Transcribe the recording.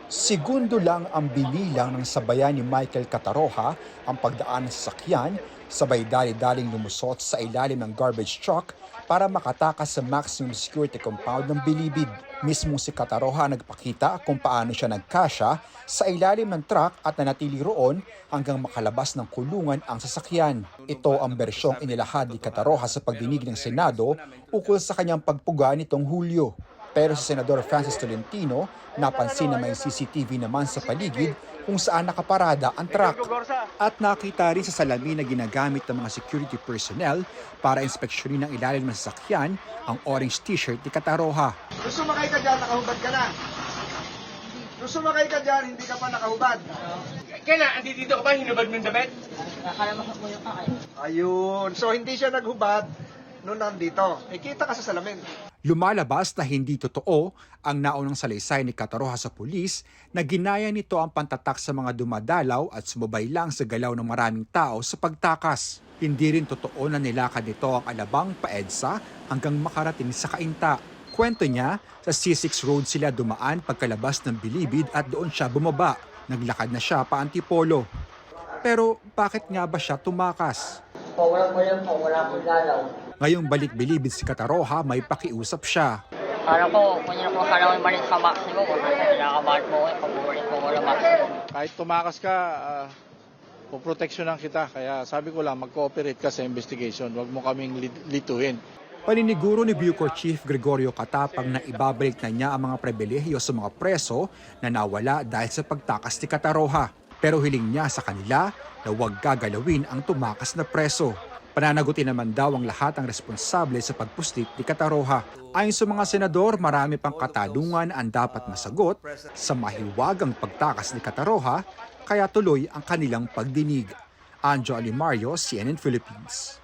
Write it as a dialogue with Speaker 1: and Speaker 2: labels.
Speaker 1: Segundo lang ang binilang ng sabayan ni Michael Cataroha ang pagdaan ng sasakyan, sabay dali-daling lumusot sa ilalim ng garbage truck para makatakas sa maximum security compound ng Bilibid. Mismong si Cataroha nagpakita kung paano siya nagkasya sa ilalim ng truck at nanatili roon hanggang makalabas ng kulungan ang sasakyan. Ito ang bersyong inilahad ni Cataroha sa pagdinig ng Senado ukol sa kanyang pagpuga nitong Hulyo. Pero si Senador Francis Tolentino, napansin na may CCTV naman sa paligid kung saan nakaparada ang truck. At nakita rin sa salamin na ginagamit ng mga security personnel para inspeksyonin ng ilalim ng sasakyan ang orange t-shirt ni Cataroha.
Speaker 2: Gusto sumakay ka dyan, nakahubad ka na. Gusto sumakay ka dyan, hindi ka pa nakahubad.
Speaker 3: Kailan? Andito ka ba? Hinubad mo yung damit?
Speaker 2: Ayun. So hindi siya naghubad nung nandito. Kita ka sa salamin.
Speaker 1: Lumalabas na hindi totoo ang naunang salaysay ni Cataroha sa pulis na ginaya nito ang pantatak sa mga dumadalaw at sumabay lang sa galaw ng maraming tao sa pagtakas. Hindi rin totoo na nilakad nito ang alabang paedsa hanggang makarating sa Cainta. Kwento niya, sa C6 Road sila dumaan pagkalabas ng Bilibid at doon siya bumaba. Naglakad na siya pa Antipolo. Pero bakit nga ba siya tumakas?
Speaker 4: Wala po dalaw.
Speaker 1: Ngayong balik Bilibid si Cataroha, may pakiusap siya.
Speaker 4: Parang po, kung yun po kailangan malit sa maximum, kinakabahan po ko, pag-ulit po wala maximum.
Speaker 5: Kahit tumakas ka, poproteksyonan kita. Kaya sabi ko lang, mag-cooperate ka sa investigation. Huwag mo kaming lituhin.
Speaker 1: Paniniguro ni Bucor Chief Gregorio Catapang na ibabalik na niya ang mga pribilehiyo sa mga preso na nawala dahil sa pagtakas ni Cataroha. Pero hiling niya sa kanila na huwag gagalawin ang tumakas na preso. Pananagutin naman daw ang lahat ang responsable sa pagpuslit ni Cataroha. Ayon sa mga senador, marami pang katanungan ang dapat masagot sa mahiwagang pagtakas ni Cataroha, kaya tuloy ang kanilang pagdinig. Anjo Alimario, CNN Philippines.